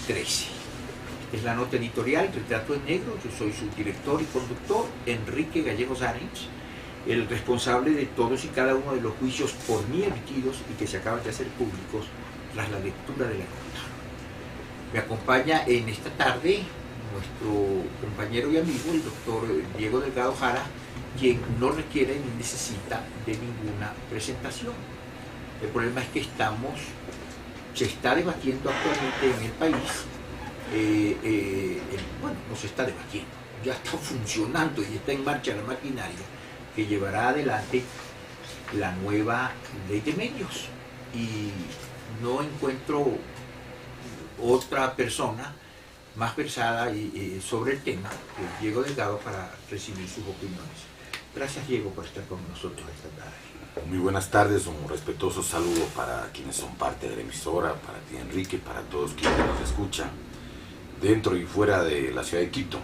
13. Esta es la nota editorial, Retrato en Negro. Yo soy su director y conductor, Enrique Gallegos Arenys, el responsable de todos y cada uno de los juicios por mí emitidos y que se acaban de hacer públicos tras la lectura de la nota. Me acompaña en esta tarde nuestro compañero y amigo, el doctor Diego Delgado Jara, quien no requiere ni necesita de ninguna presentación. El problema es que se está debatiendo actualmente en el país, bueno, no se está debatiendo, ya está funcionando y está en marcha la maquinaria que llevará adelante la nueva ley de medios. Y no encuentro otra persona más versada sobre el tema que Diego Delgado para recibir sus opiniones. Gracias, Diego, por estar con nosotros esta tarde. Muy buenas tardes, un respetuoso saludo para quienes son parte de la emisora, para ti, Enrique, para todos quienes nos escuchan dentro y fuera de la ciudad de Quito.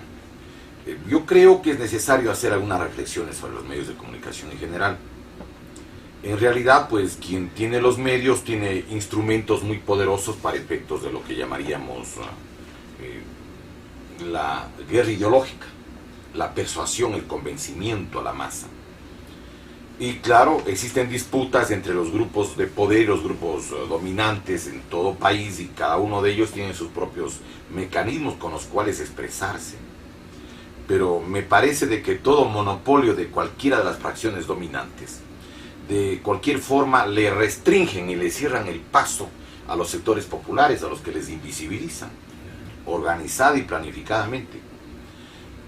Yo creo que es necesario hacer algunas reflexiones sobre los medios de comunicación en general. En realidad, pues quien tiene los medios tiene instrumentos muy poderosos para efectos de lo que llamaríamos la guerra ideológica, la persuasión, el convencimiento a la masa. Y claro, existen disputas entre los grupos de poder y los grupos dominantes en todo país, y cada uno de ellos tiene sus propios mecanismos con los cuales expresarse. Pero me parece de que todo monopolio de cualquiera de las fracciones dominantes, de cualquier forma, le restringen y le cierran el paso a los sectores populares, a los que les invisibilizan, organizada y planificadamente.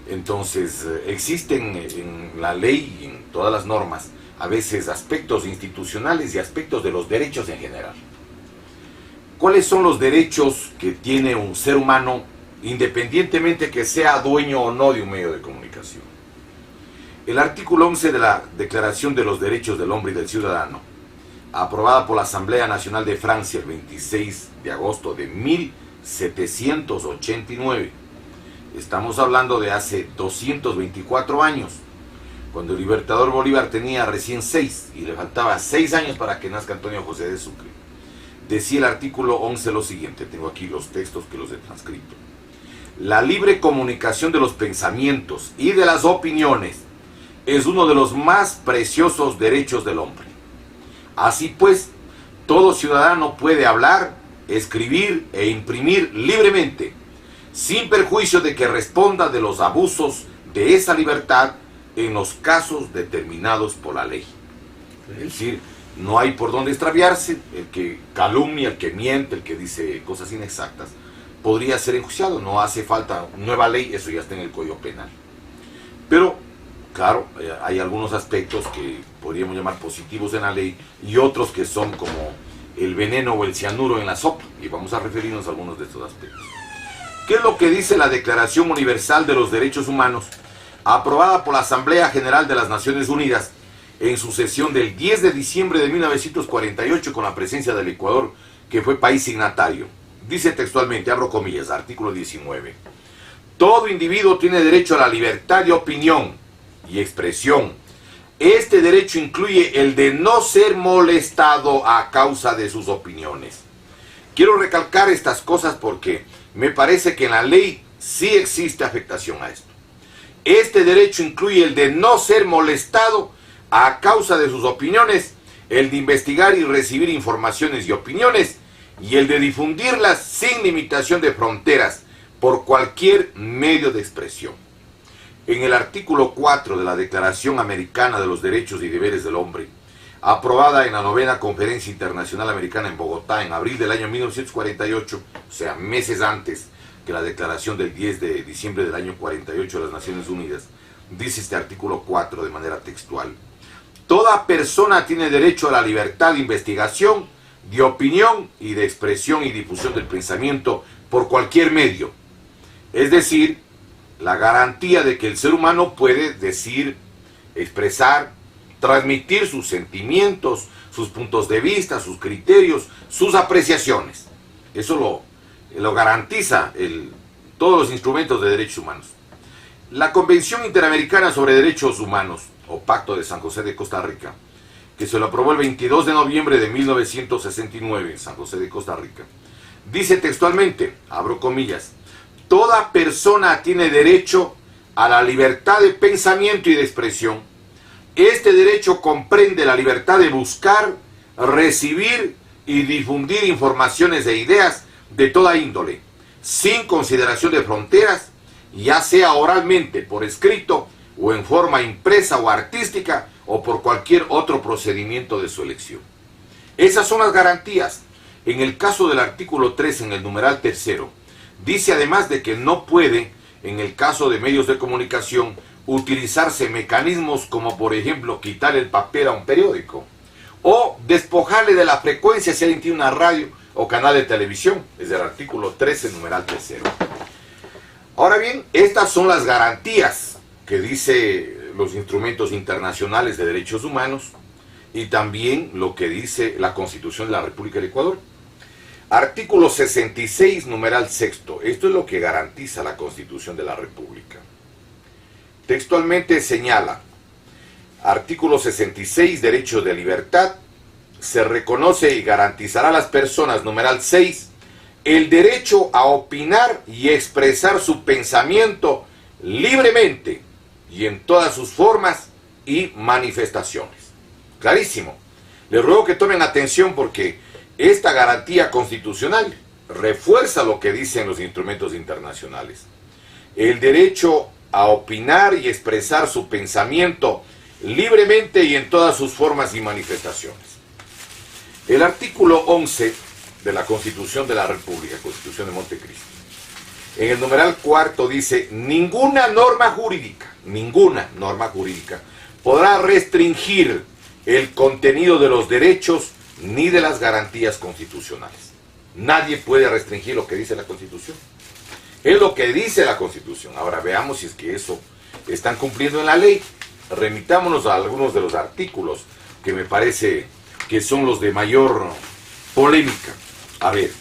Entonces, existen en la ley y en todas las normas, a veces aspectos institucionales y aspectos de los derechos en general. ¿Cuáles son los derechos que tiene un ser humano, independientemente que sea dueño o no de un medio de comunicación? El artículo 11 de la Declaración de los Derechos del Hombre y del Ciudadano, aprobada por la Asamblea Nacional de Francia el 26 de agosto de 1789, estamos hablando de hace 224 años, cuando el libertador Bolívar tenía recién 6 y le faltaba 6 años para que nazca Antonio José de Sucre. Decía el artículo 11 lo siguiente, tengo aquí los textos que los he transcrito: la libre comunicación de los pensamientos y de las opiniones es uno de los más preciosos derechos del hombre. Así pues, todo ciudadano puede hablar, escribir e imprimir libremente, sin perjuicio de que responda de los abusos de esa libertad en los casos determinados por la ley. Es decir, no hay por dónde extraviarse. El que calumnia, el que miente, el que dice cosas inexactas, podría ser enjuiciado. No hace falta nueva ley, eso ya está en el Código Penal. Pero, claro, hay algunos aspectos que podríamos llamar positivos en la ley y otros que son como el veneno o el cianuro en la sopa, y vamos a referirnos a algunos de estos aspectos. ¿Qué es lo que dice la Declaración Universal de los Derechos Humanos, aprobada por la Asamblea General de las Naciones Unidas en su sesión del 10 de diciembre de 1948 con la presencia del Ecuador, que fue país signatario? Dice textualmente, abro comillas, artículo 19: todo individuo tiene derecho a la libertad de opinión y expresión. Este derecho incluye el de no ser molestado a causa de sus opiniones. Quiero recalcar estas cosas porque me parece que en la ley sí existe afectación a esto. Este derecho incluye el de no ser molestado a causa de sus opiniones, el de investigar y recibir informaciones y opiniones, y el de difundirlas sin limitación de fronteras por cualquier medio de expresión. En el artículo 4 de la Declaración Americana de los Derechos y Deberes del Hombre, aprobada en la 9ª Conferencia Internacional Americana en Bogotá en abril del año 1948, o sea, meses antes que la declaración del 10 de diciembre del año 48 de las Naciones Unidas, dice este artículo 4 de manera textual: toda persona tiene derecho a la libertad de investigación, de opinión y de expresión y difusión del pensamiento por cualquier medio. Es decir, la garantía de que el ser humano puede decir, expresar, transmitir sus sentimientos, sus puntos de vista, sus criterios, sus apreciaciones. Eso lo garantiza todos los instrumentos de derechos humanos. La Convención Interamericana sobre Derechos Humanos, o Pacto de San José de Costa Rica, que se lo aprobó el 22 de noviembre de 1969 en San José de Costa Rica, Dice textualmente, abro comillas, toda persona tiene derecho a la libertad de pensamiento y de expresión. Este derecho comprende la libertad de buscar, recibir y difundir informaciones e ideas de toda índole, sin consideración de fronteras, ya sea oralmente, por escrito, o en forma impresa o artística, o por cualquier otro procedimiento de su elección. Esas son las garantías. En el caso del artículo 3, en el numeral tercero, dice además de que no puede, en el caso de medios de comunicación, utilizarse mecanismos como, por ejemplo, quitar el papel a un periódico, o despojarle de la frecuencia si alguien tiene una radio o canal de televisión, es el artículo 13, numeral tercero. Ahora bien, estas son las garantías que dice los instrumentos internacionales de derechos humanos y también lo que dice la Constitución de la República del Ecuador. Artículo 66, numeral sexto. Esto es lo que garantiza la Constitución de la República. Textualmente señala, artículo 66, derecho de libertad, se reconoce y garantizará a las personas, numeral 6, el derecho a opinar y expresar su pensamiento libremente y en todas sus formas y manifestaciones. Clarísimo. Les ruego que tomen atención porque esta garantía constitucional refuerza lo que dicen los instrumentos internacionales. El derecho a opinar y expresar su pensamiento libremente y en todas sus formas y manifestaciones. El artículo 11 de la Constitución de la República, Constitución de Montecristo, en el numeral cuarto dice, ninguna norma jurídica podrá restringir el contenido de los derechos ni de las garantías constitucionales. Nadie puede restringir lo que dice la Constitución. Es lo que dice la Constitución. Ahora veamos si es que eso están cumpliendo en la ley. Remitámonos a algunos de los artículos que me parece que son los de mayor polémica. A ver,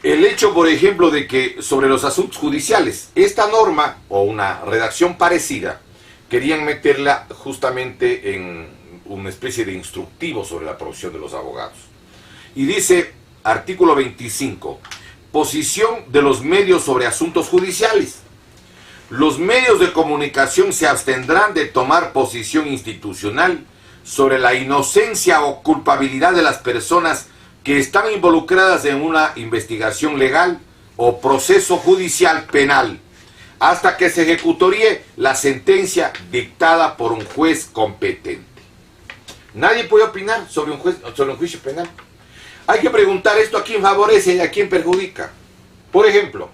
el hecho, por ejemplo, de que sobre los asuntos judiciales, esta norma o una redacción parecida, querían meterla justamente en una especie de instructivo sobre la profesión de los abogados. Y dice, artículo 25, posición de los medios sobre asuntos judiciales. Los medios de comunicación se abstendrán de tomar posición institucional sobre la inocencia o culpabilidad de las personas que están involucradas en una investigación legal o proceso judicial penal, hasta que se ejecutaría la sentencia dictada por un juez competente. Nadie puede opinar sobre un juicio penal. Hay que preguntar esto a quién favorece y a quién perjudica. Por ejemplo,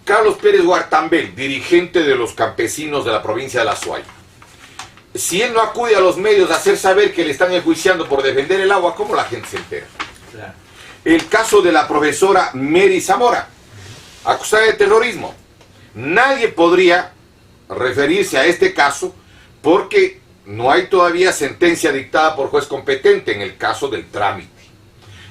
Carlos Pérez Guartambel, dirigente de los campesinos de la provincia de La Suay. Si él no acude a los medios a hacer saber que le están enjuiciando por defender el agua, ¿cómo la gente se entera? Claro. El caso de la profesora Mary Zamora, acusada de terrorismo. Nadie podría referirse a este caso porque no hay todavía sentencia dictada por juez competente en el caso del trámite.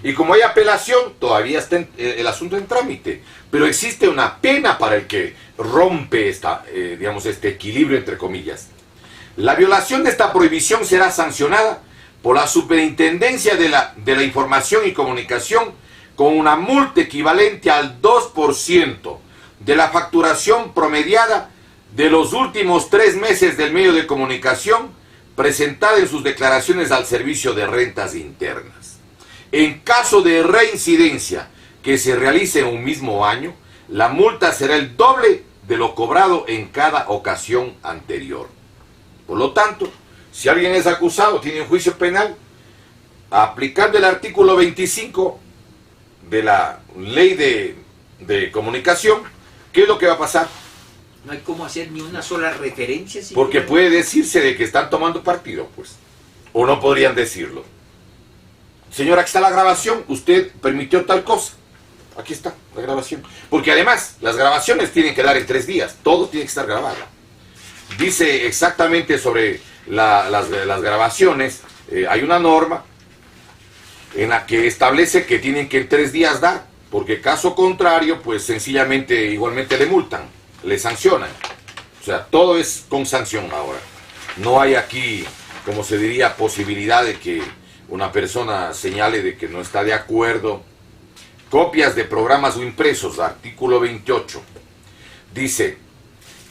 Y como hay apelación, todavía está el asunto en trámite. Pero existe una pena para el que rompe este equilibrio entre comillas. La violación de esta prohibición será sancionada por la Superintendencia de la Información y Comunicación con una multa equivalente al 2% de la facturación promediada de los últimos 3 meses del medio de comunicación presentada en sus declaraciones al Servicio de Rentas Internas. En caso de reincidencia que se realice en un mismo año, la multa será el doble de lo cobrado en cada ocasión anterior. Por lo tanto, si alguien es acusado, tiene un juicio penal, aplicando el artículo 25 de la ley de comunicación, ¿qué es lo que va a pasar? No hay cómo hacer ni una sola referencia. Porque puede decirse de que están tomando partido, pues. O no podrían decirlo. Señora, aquí está la grabación, usted permitió tal cosa. Aquí está la grabación. Porque además, las grabaciones tienen que dar en 3 días. Todo tiene que estar grabado. Dice exactamente sobre las grabaciones, hay una norma en la que establece que tienen que en 3 días dar, porque caso contrario, pues sencillamente igualmente le multan, le sancionan. O sea, todo es con sanción ahora. No hay aquí, como se diría, posibilidad de que una persona señale de que no está de acuerdo Copias de programas o impresos, artículo 28. Dice,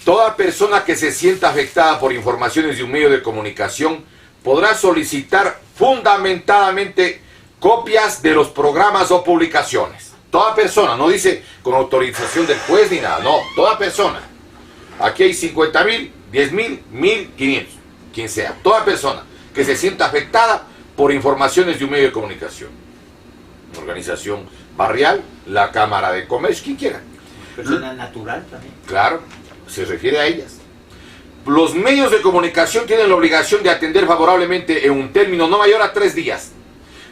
toda persona que se sienta afectada por informaciones de un medio de comunicación podrá solicitar fundamentadamente copias de los programas o publicaciones. Toda persona, no dice con autorización del juez ni nada, no, toda persona. Aquí hay 50.000, 10.000, 1.500, quien sea. Toda persona que se sienta afectada por informaciones de un medio de comunicación. Una organización barrial, la Cámara de Comercio, quien quiera. Persona natural también. Claro, se refiere a ellas. Los medios de comunicación tienen la obligación de atender favorablemente en un término no mayor a 3 días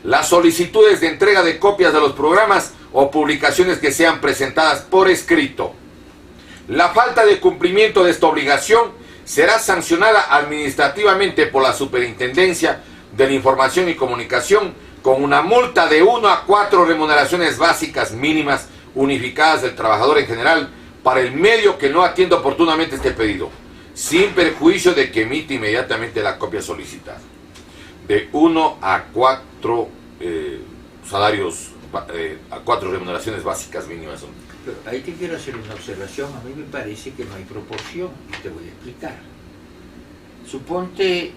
las solicitudes de entrega de copias de los programas o publicaciones que sean presentadas por escrito. La falta de cumplimiento de esta obligación será sancionada administrativamente por la Superintendencia de la Información y Comunicación con una multa de 1 a 4 remuneraciones básicas mínimas unificadas del trabajador en general para el medio que no atienda oportunamente este pedido, sin perjuicio de que emite inmediatamente la copia solicitada. De 1 a 4 salarios, a 4 remuneraciones básicas mínimas. Pero ahí te quiero hacer una observación. A mí me parece que no hay proporción, y te voy a explicar. Suponte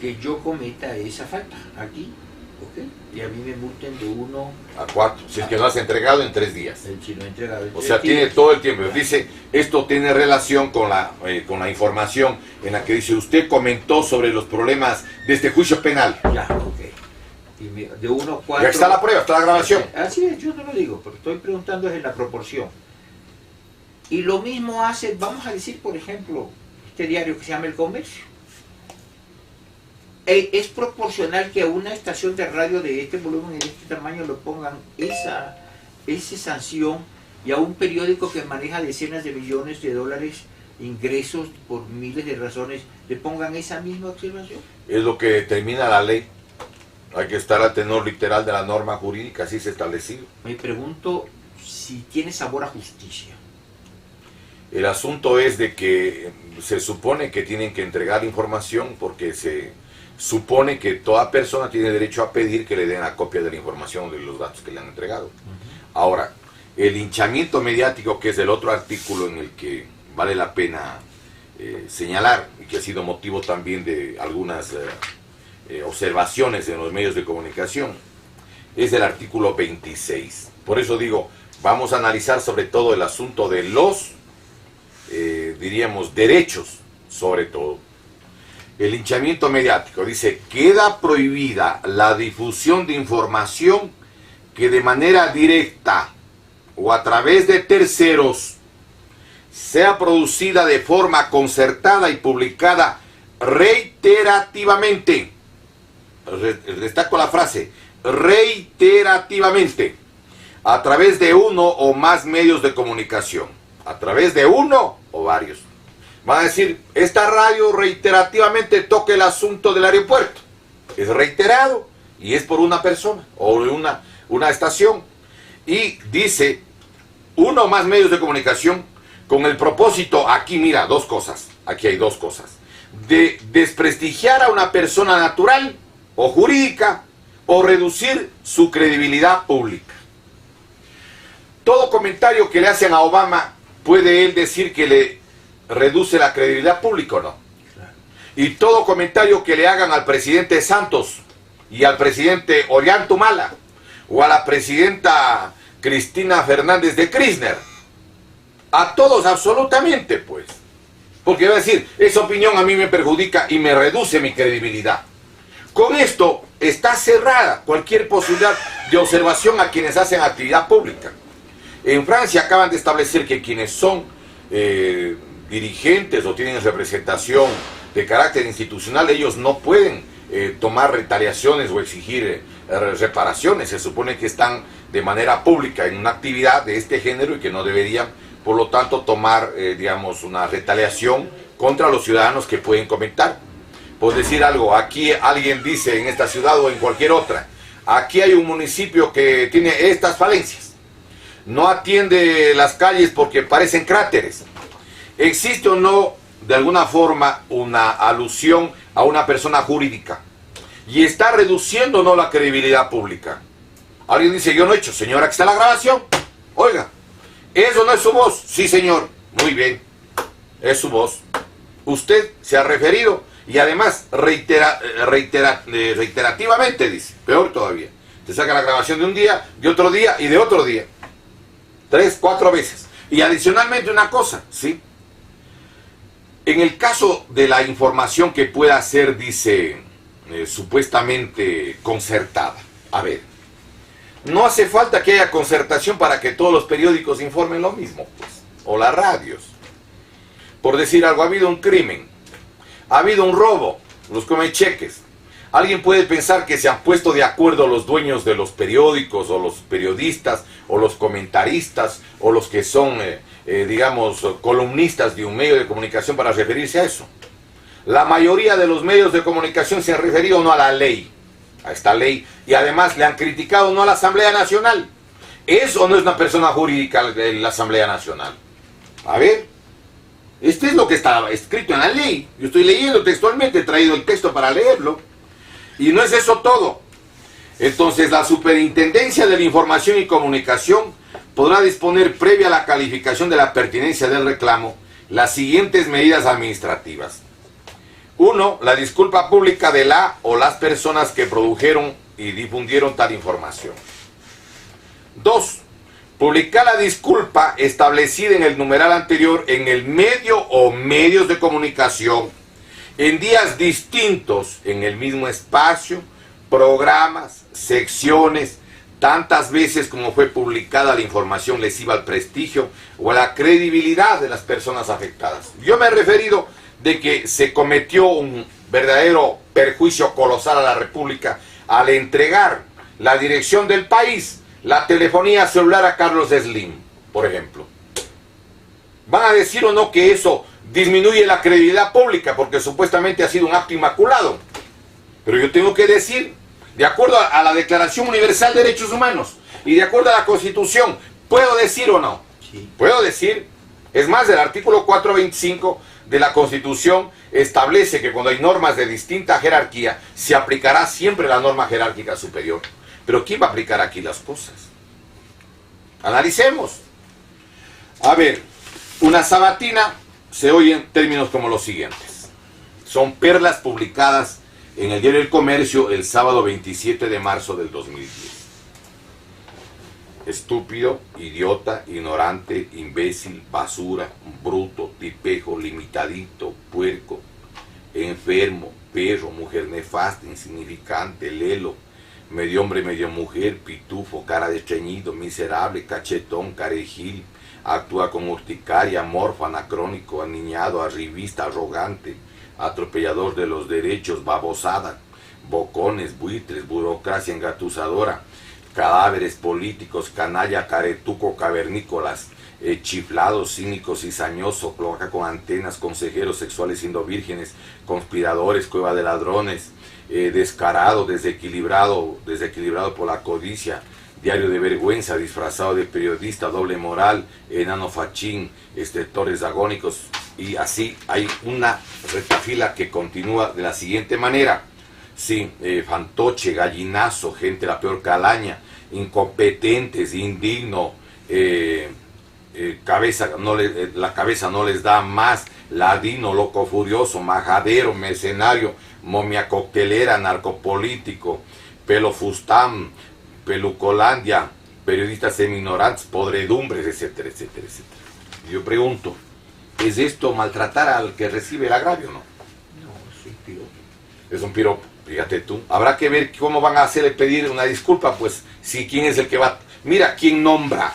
que yo cometa esa falta aquí, ¿ok? Y a mí me multen de 1 a 4, si es que no has entregado en 3 días. Si no he entregado en 3 O sea, días. tiene todo el tiempo. Dice, esto tiene relación con la información en la que dice, usted comentó sobre los problemas de este juicio penal. Ya, ok. Y de 1 a 4... Ya está la prueba, está la grabación. Así es, yo no lo digo, pero estoy preguntando es en la proporción. Y lo mismo hace, vamos a decir, por ejemplo, este diario que se llama El Comercio. Es proporcional que a una estación de radio de este volumen, de este tamaño, le pongan esa sanción, y a un periódico que maneja decenas de millones de dólares ingresos por miles de razones, le pongan esa misma observación. Es lo que determina la ley. Hay que estar al tenor literal de la norma jurídica, así se ha establecido. Me pregunto si tiene sabor a justicia. El asunto es de que se supone que tienen que entregar información porque se supone que toda persona tiene derecho a pedir que le den la copia de la información de los datos que le han entregado. Ahora, el linchamiento mediático, que es el otro artículo en el que vale la pena señalar, y que ha sido motivo también de algunas observaciones en los medios de comunicación, es el artículo 26. Por eso digo, vamos a analizar sobre todo el asunto de los, diríamos, derechos, sobre todo. El linchamiento mediático dice, queda prohibida la difusión de información que de manera directa o a través de terceros sea producida de forma concertada y publicada reiterativamente. Destaco la frase, reiterativamente, a través de uno o más medios de comunicación, a través de uno o varios. Van a decir, esta radio reiterativamente toca el asunto del aeropuerto. Es reiterado y es por una persona o una estación. Y dice, uno o más medios de comunicación con el propósito, aquí mira, dos cosas, aquí hay dos cosas, de desprestigiar a una persona natural o jurídica o reducir su credibilidad pública. Todo comentario que le hacen a Obama, ¿puede él decir que le reduce la credibilidad pública o no? Claro. Y todo comentario que le hagan al presidente Santos y al presidente Ollantumala o a la presidenta Cristina Fernández de Kirchner, a todos absolutamente, pues, porque va a decir, esa opinión a mí me perjudica y me reduce mi credibilidad. Con esto está cerrada cualquier posibilidad de observación a quienes hacen actividad pública. En Francia acaban de establecer que quienes son dirigentes o tienen representación de carácter institucional, ellos no pueden tomar retaliaciones o exigir reparaciones. Se supone que están de manera pública en una actividad de este género y que no deberían, por lo tanto, tomar, digamos, una retaliación contra los ciudadanos que pueden comentar. Por decir algo, aquí alguien dice en esta ciudad o en cualquier otra, aquí hay un municipio que tiene estas falencias, no atiende las calles porque parecen cráteres. ¿Existe o no, de alguna forma, una alusión a una persona jurídica? ¿Y está reduciendo o no la credibilidad pública? Alguien dice, yo no he hecho. Señora, aquí está la grabación. Oiga, ¿eso no es su voz? Sí, señor. Muy bien. Es su voz. Usted se ha referido y además reiterativamente dice. Peor todavía. Te saca la grabación de un día, de otro día y de otro día. 3, 4 veces. Y adicionalmente una cosa, ¿sí? En el caso de la información que pueda ser, dice, supuestamente concertada. A ver, no hace falta que haya concertación para que todos los periódicos informen lo mismo, pues. O las radios. Por decir algo, ha habido un crimen, ha habido un robo, los comecheques. Alguien puede pensar que se han puesto de acuerdo los dueños de los periódicos, o los periodistas, o los comentaristas, o los que son, digamos, columnistas de un medio de comunicación para referirse a eso. La mayoría de los medios de comunicación se han referido no a la ley, a esta ley, y además le han criticado no a la Asamblea Nacional. ¿Eso no es una persona jurídica de la Asamblea Nacional? A ver, este es lo que está escrito en la ley. Yo estoy leyendo textualmente, he traído el texto para leerlo. Y no es eso todo. Entonces, la Superintendencia de la Información y Comunicación podrá disponer, previa a la calificación de la pertinencia del reclamo, las siguientes medidas administrativas. 1. La disculpa pública de la o las personas que produjeron y difundieron tal información. 2. Publicar la disculpa establecida en el numeral anterior en el medio o medios de comunicación en días distintos, en el mismo espacio, programas, secciones, tantas veces como fue publicada la información lesiva al prestigio o a la credibilidad de las personas afectadas. Yo me he referido de que se cometió un verdadero perjuicio colosal a la República al entregar la dirección del país, la telefonía celular a Carlos Slim, por ejemplo. ¿Van a decir o no que eso disminuye la credibilidad pública porque supuestamente ha sido un acto inmaculado? Pero yo tengo que decir, de acuerdo a la Declaración Universal de Derechos Humanos y de acuerdo a la Constitución, ¿puedo decir o no? Sí. Puedo decir. Es más, el artículo 425 de la Constitución establece que cuando hay normas de distinta jerarquía, se aplicará siempre la norma jerárquica superior. Pero ¿quién va a aplicar aquí las cosas? Analicemos. A ver, una sabatina se oye en términos como los siguientes. Son perlas publicadas en el diario El Comercio el sábado 27 de marzo del 2010. Estúpido, idiota, ignorante, imbécil, basura, bruto, tipejo, limitadito, puerco, enfermo, perro, mujer nefasta, insignificante, lelo, medio hombre, medio mujer, pitufo, cara de estreñido, miserable, cachetón, carejil, actúa con urticaria, amorfo, anacrónico, aniñado, arribista, arrogante, atropellador de los derechos, babosada, bocones, buitres, burocracia engatusadora, cadáveres políticos, canalla, caretuco, cavernícolas, chiflados, cínicos, cizañosos, cloaca con antenas, consejeros sexuales siendo vírgenes, conspiradores, cueva de ladrones, descarado, desequilibrado por la codicia, diario de vergüenza, disfrazado de periodista, doble moral, enano fachín, estertores agónicos, y así hay una retafila que continúa de la siguiente manera. Sí, fantoche, gallinazo, gente la peor calaña, incompetentes, indigno, la cabeza no les da más, ladino, loco furioso, majadero, mercenario, momia coctelera, narcopolítico, pelo fustán, pelucolandia, periodistas semignorantes, podredumbres, etcétera, etcétera, etcétera. Yo pregunto, ¿es esto maltratar al que recibe el agravio o no? No, es un piropo. Es un piropo. Fíjate tú, habrá que ver cómo van a hacerle pedir una disculpa, pues, si quién es el que va. Mira, quién nombra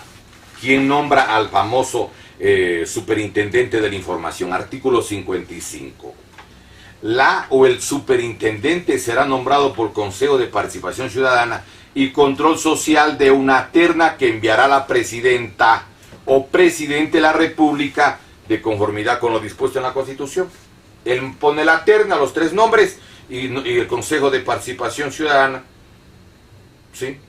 al famoso superintendente de la información, artículo 55. La o el superintendente será nombrado por Consejo de Participación Ciudadana y Control Social de una terna que enviará la presidenta o presidente de la República de conformidad con lo dispuesto en la Constitución. Él pone la terna, los 3 nombres, y el Consejo de Participación Ciudadana, ¿sí?,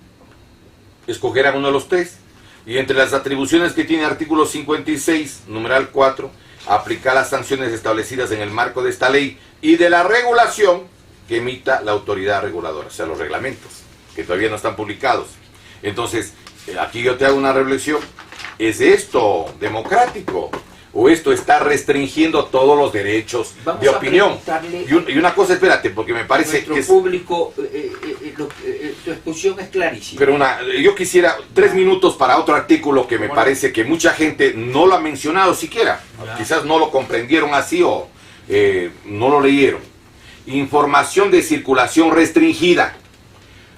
escogerán uno de los 3. Y entre las atribuciones que tiene artículo 56, numeral 4, aplicar las sanciones establecidas en el marco de esta ley y de la regulación que emita la autoridad reguladora, o sea, los reglamentos, que todavía no están publicados. Entonces, aquí yo te hago una reflexión. ¿Es esto democrático? ¿O esto está restringiendo todos los derechos de opinión? Y una cosa, espérate, porque me parece que público, tu exposición es clarísima. Pero yo quisiera 3 minutos para otro artículo que me parece que mucha gente no lo ha mencionado siquiera. Quizás no lo comprendieron así o no lo leyeron. Información de circulación restringida.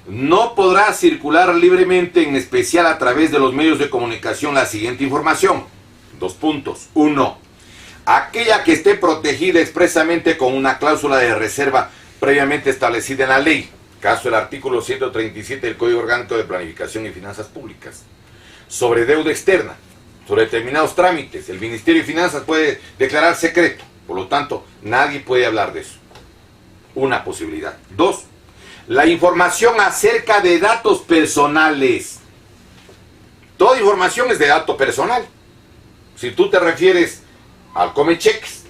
No podrá circular libremente, en especial a través de los medios de comunicación, la siguiente información. 2 puntos. 1. Aquella que esté protegida expresamente con una cláusula de reserva previamente establecida en la ley. Caso del artículo 137 del Código Orgánico de Planificación y Finanzas Públicas. Sobre deuda externa, sobre determinados trámites, el Ministerio de Finanzas puede declarar secreto. Por lo tanto, nadie puede hablar de eso. Una posibilidad. 2. La información acerca de datos personales. Toda información es de dato personal. Si tú te refieres al come cheques,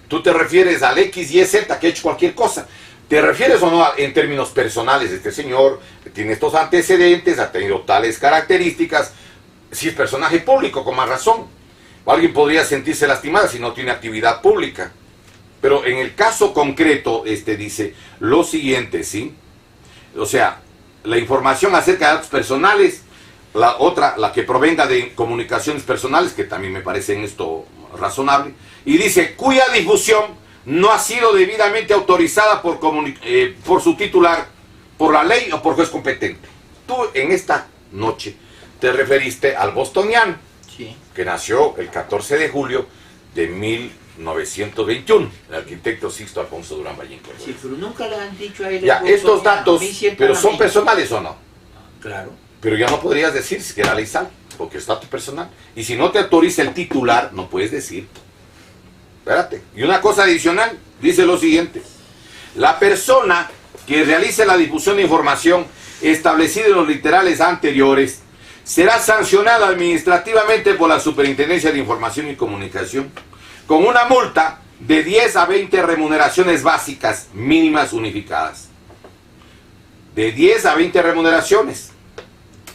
tú te refieres al X, Y, Z, que ha hecho cualquier cosa, ¿te refieres o no en términos personales? Este señor tiene estos antecedentes, ha tenido tales características. Si es personaje público, con más razón. Alguien podría sentirse lastimada si no tiene actividad pública. Pero en el caso concreto, dice lo siguiente, ¿sí? O sea, la información acerca de datos personales. La otra, la que provenga de comunicaciones personales, que también me parece en esto razonable, y dice, cuya difusión no ha sido debidamente autorizada por su titular, por la ley o por juez competente. Tú en esta noche te referiste al bostoniano, sí, que nació el 14 de julio de 1921, el arquitecto Sixto Alfonso Durán Ballín. Sí, pero nunca le han dicho a él. Ya, estos datos, pero ¿son personales o no? Claro. Pero ya no podrías decir si era ley sal, porque es dato personal. Y si no te autoriza el titular, no puedes decir. Espérate. Y una cosa adicional, dice lo siguiente. La persona que realice la difusión de información establecida en los literales anteriores será sancionada administrativamente por la Superintendencia de Información y Comunicación con una multa de 10 a 20 remuneraciones básicas mínimas unificadas. De 10 a 20 remuneraciones.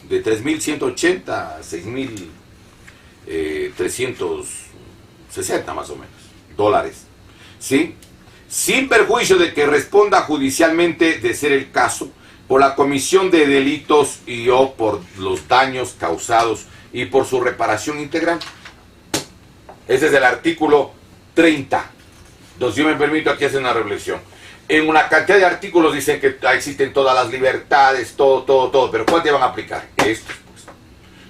De 3.180 a 6.360 más o menos dólares, ¿sí? Sin perjuicio de que responda judicialmente, de ser el caso, por la comisión de delitos y o por los daños causados y por su reparación integral. Ese es el artículo 30. Entonces yo me permito aquí hacer una reflexión. En una cantidad de artículos dicen que existen todas las libertades, todo, pero ¿cuál te van a aplicar? Estos, pues.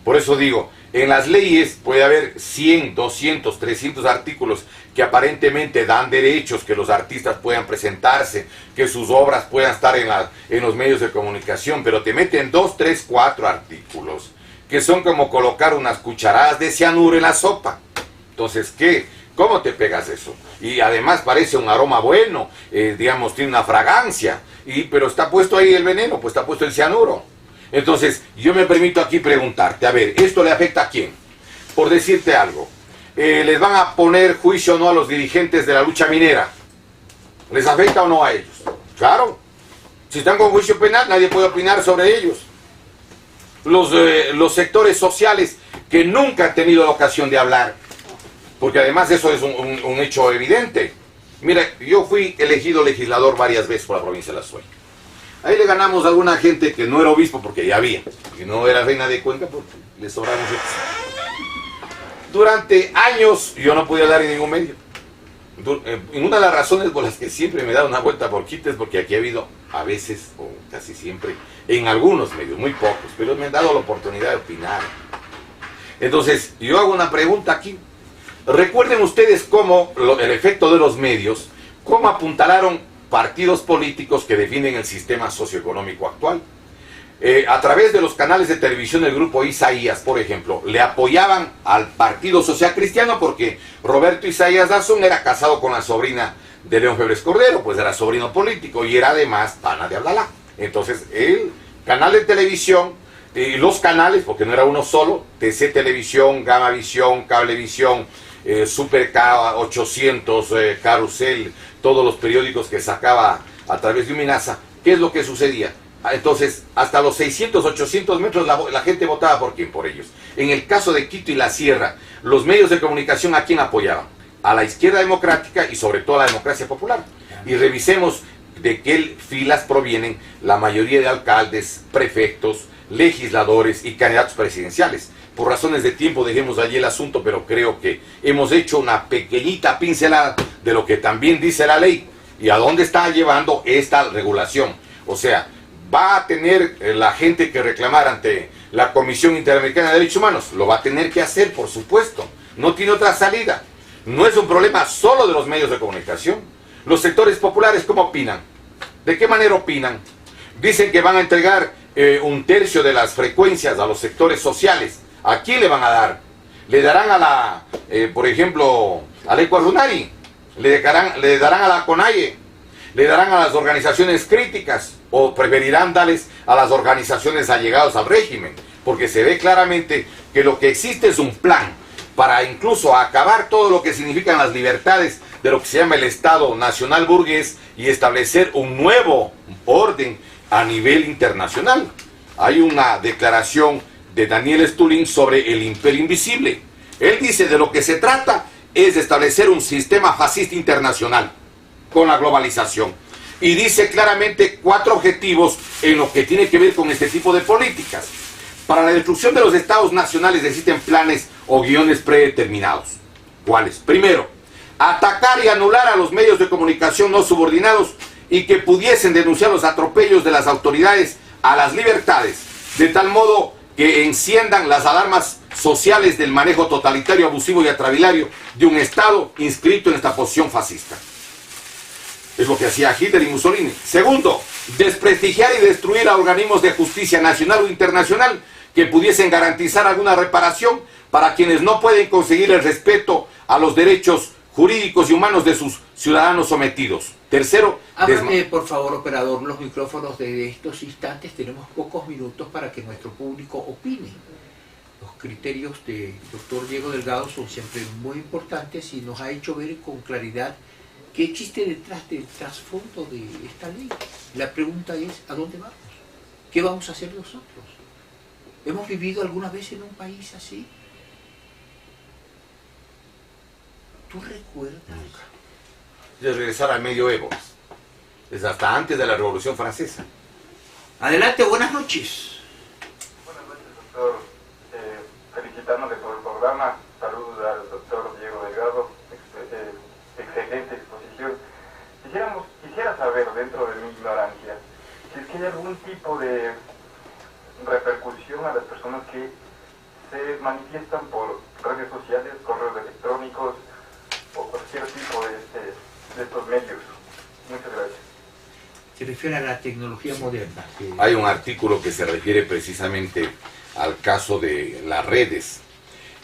Por eso digo, en las leyes puede haber 100, 200, 300 artículos que aparentemente dan derechos, que los artistas puedan presentarse, que sus obras puedan estar en los medios de comunicación, pero te meten 2, 3, 4 artículos, que son como colocar unas cucharadas de cianuro en la sopa. Entonces, ¿qué? ¿Cómo te pegas eso? Y además parece un aroma bueno, digamos, tiene una fragancia, pero está puesto ahí el veneno, pues está puesto el cianuro. Entonces, yo me permito aquí preguntarte, a ver, ¿esto le afecta a quién? Por decirte algo, ¿les van a poner juicio o no a los dirigentes de la lucha minera? ¿Les afecta o no a ellos? Claro, si están con juicio penal, nadie puede opinar sobre ellos. Los sectores sociales que nunca han tenido la ocasión de hablar, porque además eso es un hecho evidente. Mira, yo fui elegido legislador varias veces por la provincia de La Suay. Ahí le ganamos a alguna gente que no era obispo, porque ya había, que no era reina de Cuenca, porque le sobraron muchos. Durante años yo no podía hablar en ningún medio. Y una de las razones por las que siempre me he dado una vuelta por Quito es porque aquí ha habido, a veces, o casi siempre, en algunos medios, muy pocos, pero me han dado la oportunidad de opinar. Entonces, yo hago una pregunta aquí. Recuerden ustedes cómo el efecto de los medios, cómo apuntalaron partidos políticos que definen el sistema socioeconómico actual. A través de los canales de televisión del grupo Isaías, por ejemplo, le apoyaban al Partido Social Cristiano porque Roberto Isaías Dazón era casado con la sobrina de León Febres Cordero, pues era sobrino político y era además pana de Abdalá. Entonces, el canal de televisión, los canales, porque no era uno solo, TC Televisión, Gamavisión, Cablevisión, Super K800, Carrusel, todos los periódicos que sacaba a través de Uminasa. ¿Qué es lo que sucedía? Entonces, hasta los 600, 800 metros la gente votaba por quién, por ellos. En el caso de Quito y la Sierra, los medios de comunicación, ¿a quién apoyaban? A la izquierda democrática y sobre todo a la democracia popular. Y revisemos de qué filas provienen la mayoría de alcaldes, prefectos, legisladores y candidatos presidenciales. Por razones de tiempo dejemos allí el asunto, pero creo que hemos hecho una pequeñita pincelada de lo que también dice la ley y a dónde está llevando esta regulación. O sea, va a tener la gente que reclamar ante la Comisión Interamericana de Derechos Humanos, lo va a tener que hacer, por supuesto, no tiene otra salida. No es un problema solo de los medios de comunicación. Los sectores populares, ¿cómo opinan? ¿De qué manera opinan? Dicen que van a entregar un tercio de las frecuencias a los sectores sociales. ¿A quién le van a dar? ¿Le darán a la, por ejemplo, a la Ecuarunari? ¿Le darán a la CONAIE? ¿Le darán a las organizaciones críticas? ¿O preferirán darles a las organizaciones allegadas al régimen? Porque se ve claramente que lo que existe es un plan para incluso acabar todo lo que significan las libertades de lo que se llama el Estado Nacional Burgués y establecer un nuevo orden a nivel internacional. Hay una declaración de Daniel Stulin sobre el imperio invisible. Él dice de lo que se trata es de establecer un sistema fascista internacional con la globalización. Y dice claramente 4 objetivos en lo que tiene que ver con este tipo de políticas. Para la destrucción de los estados nacionales existen planes o guiones predeterminados. ¿Cuáles? Primero, atacar y anular a los medios de comunicación no subordinados y que pudiesen denunciar los atropellos de las autoridades a las libertades, de tal modo que enciendan las alarmas sociales del manejo totalitario, abusivo y atravilario de un Estado inscrito en esta posición fascista. Es lo que hacía Hitler y Mussolini. Segundo, desprestigiar y destruir a organismos de justicia nacional o internacional que pudiesen garantizar alguna reparación para quienes no pueden conseguir el respeto a los derechos jurídicos y humanos de sus ciudadanos sometidos. Tercero, ábrame por favor, operador, los micrófonos de estos instantes. Tenemos pocos minutos para que nuestro público opine. Los criterios del doctor Diego Delgado son siempre muy importantes y nos ha hecho ver con claridad qué existe detrás del trasfondo de esta ley. La pregunta es, ¿a dónde vamos? ¿Qué vamos a hacer nosotros? ¿Hemos vivido alguna vez en un país así? ¿Tú recuerdas? Nunca. De regresar al medioevo. Es hasta antes de la Revolución Francesa. Adelante, buenas noches. Buenas noches, doctor. Felicitándole por el programa. Saludos al doctor Diego Delgado. Excelente exposición. Quisiera saber, dentro de mi ignorancia, si es que hay algún tipo de repercusión a las personas que se manifiestan por redes sociales, correos electrónicos o cualquier tipo de estos medios. Muchas gracias. Se refiere a la tecnología moderna. Hay un artículo que se refiere precisamente al caso de las redes.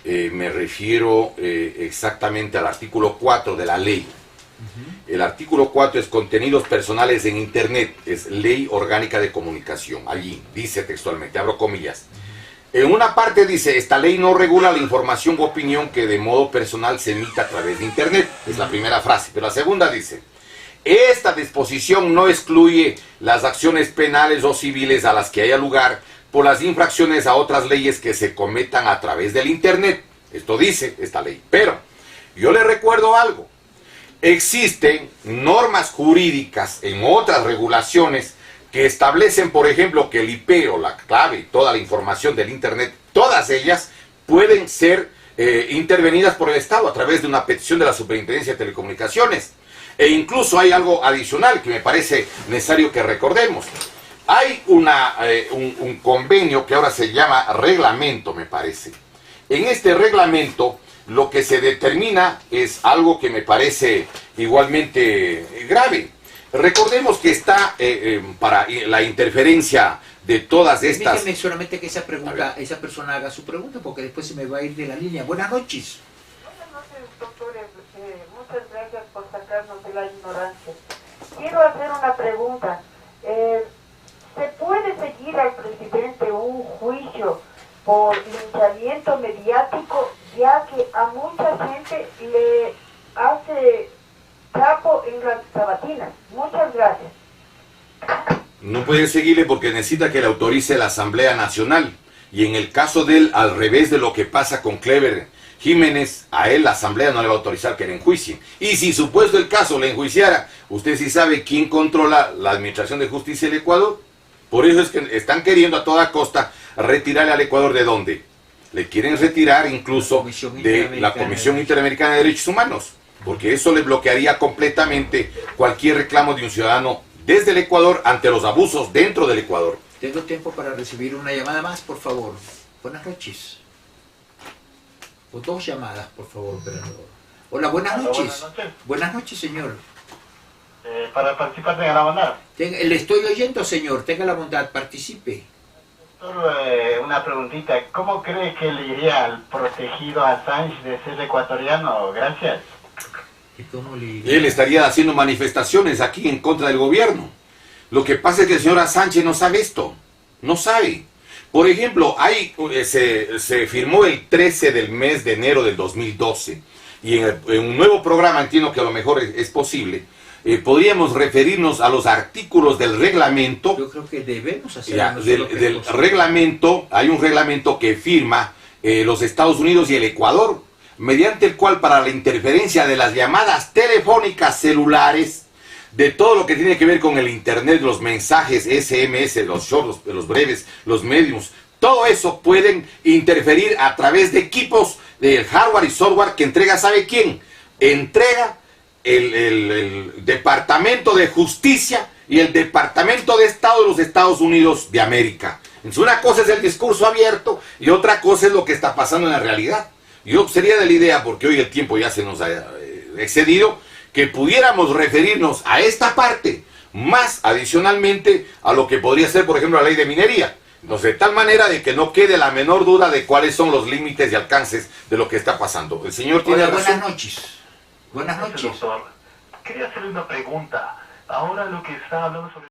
Me refiero exactamente al artículo 4 de la ley. El artículo 4 es contenidos personales en Internet, es Ley Orgánica de Comunicación. Allí dice textualmente, abro comillas. En una parte dice, esta ley no regula la información u opinión que de modo personal se emita a través de Internet. Es la primera frase. Pero la segunda dice, esta disposición no excluye las acciones penales o civiles a las que haya lugar por las infracciones a otras leyes que se cometan a través del Internet. Esto dice esta ley. Pero yo le recuerdo algo. Existen normas jurídicas en otras regulaciones que establecen, por ejemplo, que el IP o la clave y toda la información del Internet, todas ellas pueden ser intervenidas por el Estado a través de una petición de la Superintendencia de Telecomunicaciones. E incluso hay algo adicional que me parece necesario que recordemos. Hay un convenio que ahora se llama reglamento, me parece. En este reglamento lo que se determina es algo que me parece igualmente grave. Recordemos que está para la interferencia de todas estas... Déjeme solamente que esa persona haga su pregunta, porque después se me va a ir de la línea. Buenas noches. Buenas noches, doctores. Muchas gracias por sacarnos de la ignorancia. Quiero hacer una pregunta. ¿Se puede seguir al presidente un juicio por linchamiento mediático, ya que a mucha gente le hace trapo en las sabatinas? Muchas gracias. No puede puede seguirle porque necesita que le autorice la Asamblea Nacional. Y en el caso de él, al revés de lo que pasa con Clever Jiménez, a él la Asamblea no le va a autorizar que le enjuicie. Y si supuesto el caso le enjuiciara, ¿usted sí sabe quién controla la Administración de Justicia del Ecuador? Por eso es que están queriendo a toda costa retirarle al Ecuador ¿de dónde? Le quieren retirar incluso de la Comisión Interamericana de Derechos Humanos, porque eso le bloquearía completamente cualquier reclamo de un ciudadano desde el Ecuador ante los abusos dentro del Ecuador. Tengo tiempo para recibir una llamada más, por favor. Buenas noches. O 2 llamadas, por favor, operador. Hola, buenas noches. Buenas noches. Buenas noches, señor. Para participar de la bondad. Le estoy oyendo, señor. Tenga la bondad, participe. Doctor, una preguntita. ¿Cómo cree que le iría al protegido Assange de ser ecuatoriano? Gracias. ¿Y cómo le iría? Él estaría haciendo manifestaciones aquí en contra del gobierno. Lo que pasa es que el señor Sánchez no sabe esto. No sabe. Por ejemplo, se firmó el 13 del mes de enero del 2012. Y en un nuevo programa, entiendo que a lo mejor es posible, podríamos referirnos a los artículos del reglamento. Yo creo que debemos hacer del reglamento. Hay un reglamento que firma los Estados Unidos y el Ecuador, mediante el cual para la interferencia de las llamadas telefónicas celulares, de todo lo que tiene que ver con el internet, los mensajes SMS, los shorts, los breves, los mediums, todo eso pueden interferir a través de equipos de hardware y software que entrega, ¿sabe quién? Entrega el Departamento de Justicia y el Departamento de Estado de los Estados Unidos de América. Entonces, una cosa es el discurso abierto y otra cosa es lo que está pasando en la realidad. Yo sería de la idea, porque hoy el tiempo ya se nos ha excedido, que pudiéramos referirnos a esta parte, más adicionalmente a lo que podría ser, por ejemplo, la ley de minería. Entonces, de tal manera de que no quede la menor duda de cuáles son los límites y alcances de lo que está pasando. El señor tiene razón. Buenas noches. Buenas noches. Doctor, quería hacerle una pregunta. Ahora lo que está hablando sobre